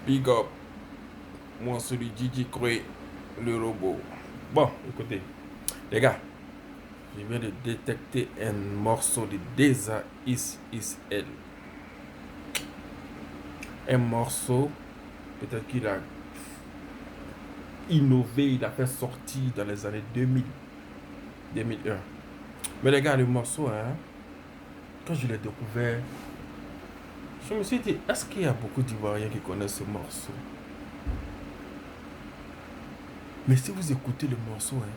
Big up. Moi, celui Didi Cré, le robot. Bon, écoutez, les gars, je viens de détecter un morceau de Deza Is L. Un morceau, peut-être qu'il a innové, il a fait sortir dans les années 2000, 2001. Mais les gars, le morceau, hein, quand je l'ai découvert, je me suis dit, est-ce qu'il y a beaucoup d'Ivoiriens qui connaissent ce morceau? Mais si vous écoutez le morceau, hein,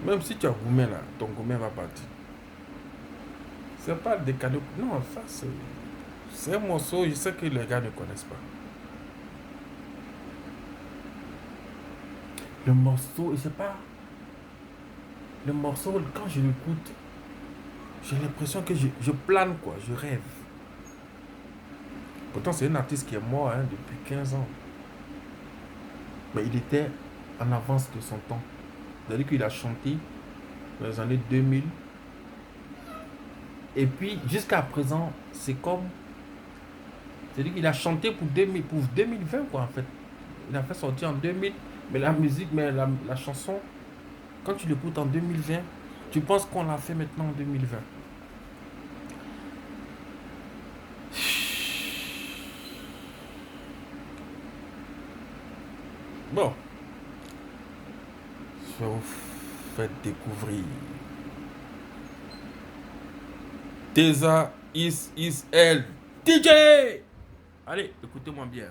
même si tu as gourmet là, ton gourmet va partir. C'est pas des cadeaux. Non, ça c'est un morceau, je sais que les gars ne connaissent pas. Le morceau, je sais pas. Le morceau, quand je l'écoute, j'ai l'impression que je plane quoi, je rêve. Pourtant, c'est un artiste qui est mort hein, depuis 15 ans. Mais il était en avance de son temps. C'est-à-dire qu'il a chanté dans les années 2000. Et puis, jusqu'à présent, c'est comme... C'est-à-dire qu'il a chanté pour 2020, quoi, en fait. Il a fait sortir en 2000. Mais la musique, mais la chanson, quand tu l'écoutes en 2020, tu penses qu'on l'a fait maintenant en 2020. Bon. Je vais vous faire découvrir Deza Is L. DJ! Allez, écoutez-moi bien.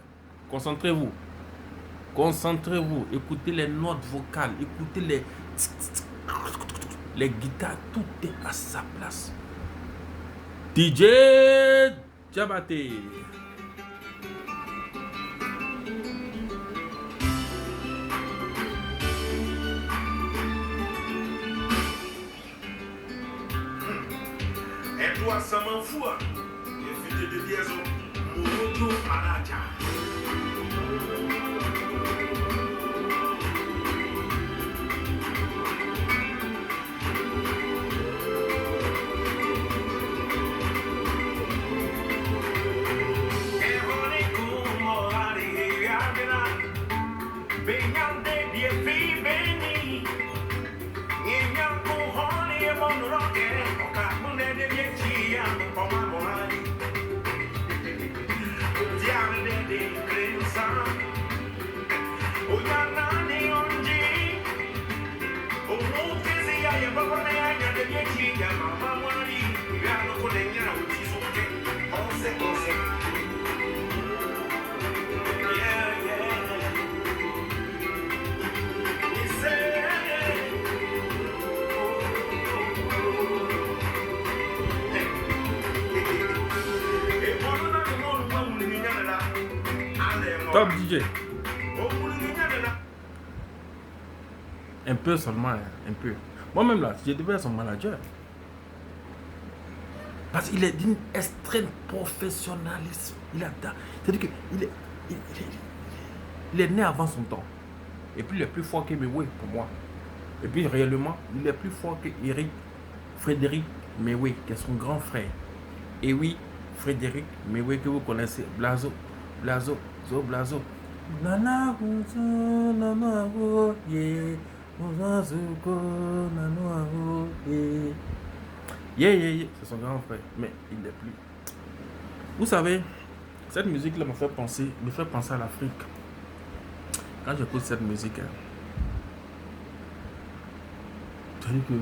Concentrez-vous. Concentrez-vous. Écoutez les notes vocales. Écoutez les guitares. Tout est à sa place. DJ Diabaté. Edouard Samanfoua, invité de liaison, Mourodo Manaja. Top DJ. Un peu seulement, hein, un peu. Moi-même là, je devais être son manager. Parce qu'il est d'une extrême professionnalisme. C'est-à-dire qu'il est né avant son temps. Et puis il est plus fort que Mewé pour moi. Et puis réellement, il est plus fort que Frédéric Mewé, qui est son grand frère. Et oui, Frédéric Mewé que vous connaissez, Blazo. Nana nana yeah. C'est son grand frère, mais il n'est plus. Vous savez, cette musique-là me fait penser à l'Afrique. Quand j'écoute cette musique, c'est-à-dire que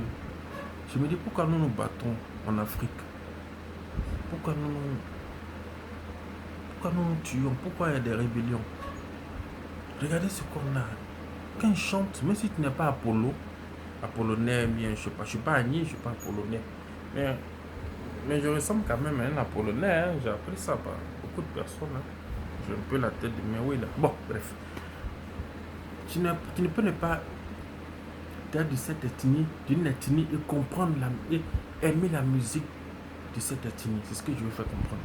je me dis pourquoi nous nous battons en Afrique? Pourquoi nous nous tuons? Pourquoi il y a des rébellions? Regardez ce qu'on a. Quand il chante, même si tu n'es pas Apollonais, bien, je sais pas, je suis pas Agni, je suis pas Apollonais. Mais je ressemble quand même à un Apollonais, hein. J'ai appris ça par beaucoup de personnes. Hein. J'ai un peu la tête de mes oui là. Bon, bref. Tu ne peux ne pas être de cette ethnie, d'une ethnie et comprendre et aimer la musique de cette ethnie. C'est ce que je veux faire comprendre.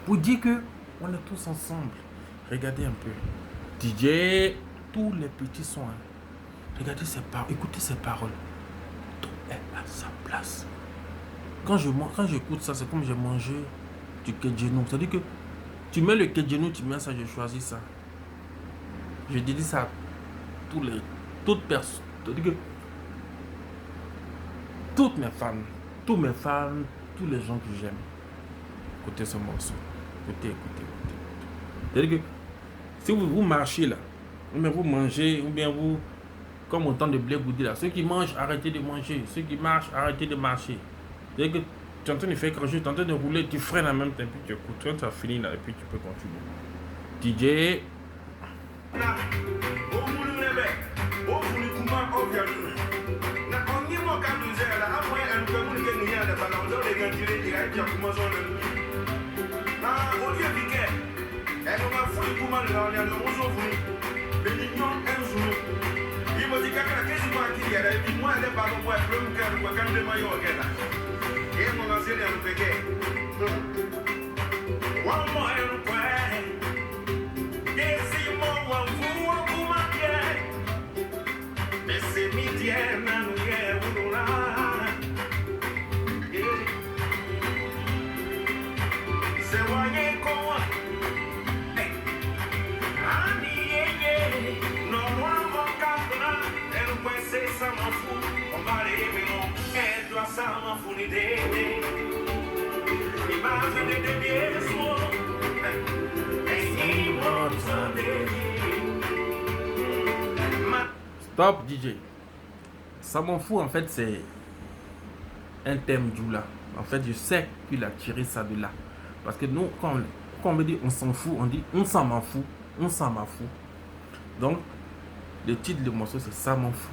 Pour dire que on est tous ensemble. Regardez un peu. DJ, tous les petits sons. Hein. Regardez ces paroles. Écoutez ces paroles. est à sa place. Quand j'écoute ça, c'est comme j'ai mangé du kedjenou. C'est-à-dire que tu mets le kedjenou, tu mets ça, je choisis ça. Je dédie ça à toutes personnes. C'est-à-dire que toutes mes fans, tous les gens que j'aime, écoutez ce morceau. Écoutez. C'est-à-dire que si vous marchez là, ou bien vous mangez, ou bien vous, comme au temps de Blé Goudi là, ceux qui mangent, arrêtez de manger. Ceux qui marchent, arrêtez de marcher. C'est-à-dire que tu es en train de faire quelque chose, tu es en train de rouler, tu freines en même temps, puis tu écoutes. Quand tu as fini là, et puis tu peux continuer. DJ. Stop DJ. Ça m'en fout en fait, c'est un thème Djoula. En fait, je sais qu'il a tiré ça de là. Parce que nous, quand on me dit on s'en fout, on dit on s'en m'en fout, on s'en m'en fout. Donc, le titre du morceau c'est ça m'en fout.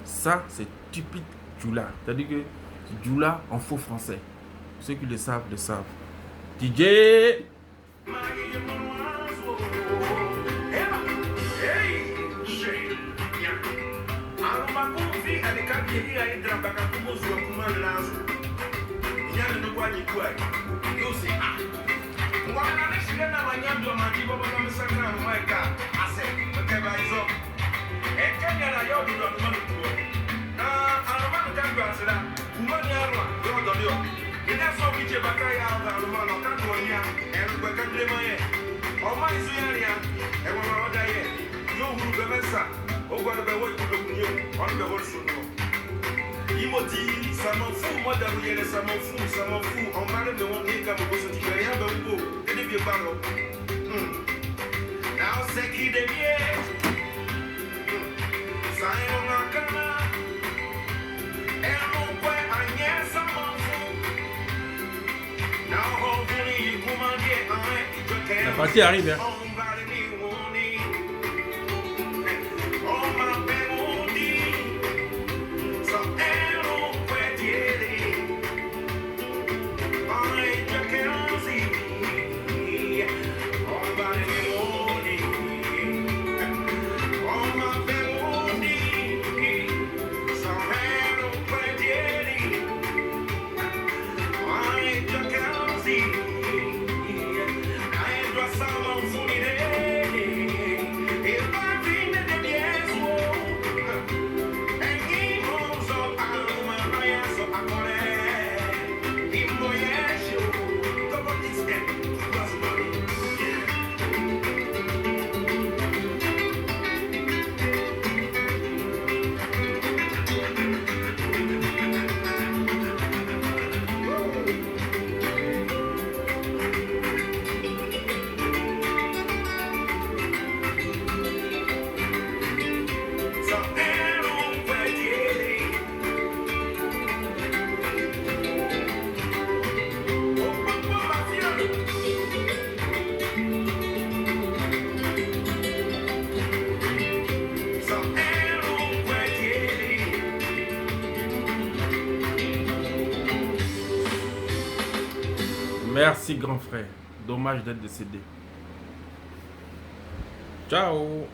Ça, c'est typique Djoula. C'est-à-dire que Djoula en faux français. Ceux qui le savent, le savent. DJ. Imoti, ça m'en fout, moi d'avouer, ça m'en fout. On parle de mon nez comme vous se dit rien de beau. Et des vieux ballons. Now c'est qui des vieux. Ça est mon encana. Et mon point Agnès, ça m'en fout. Now on voulait commander un. La partie arrive, hein. Merci grand frère. Dommage d'être décédé. Ciao.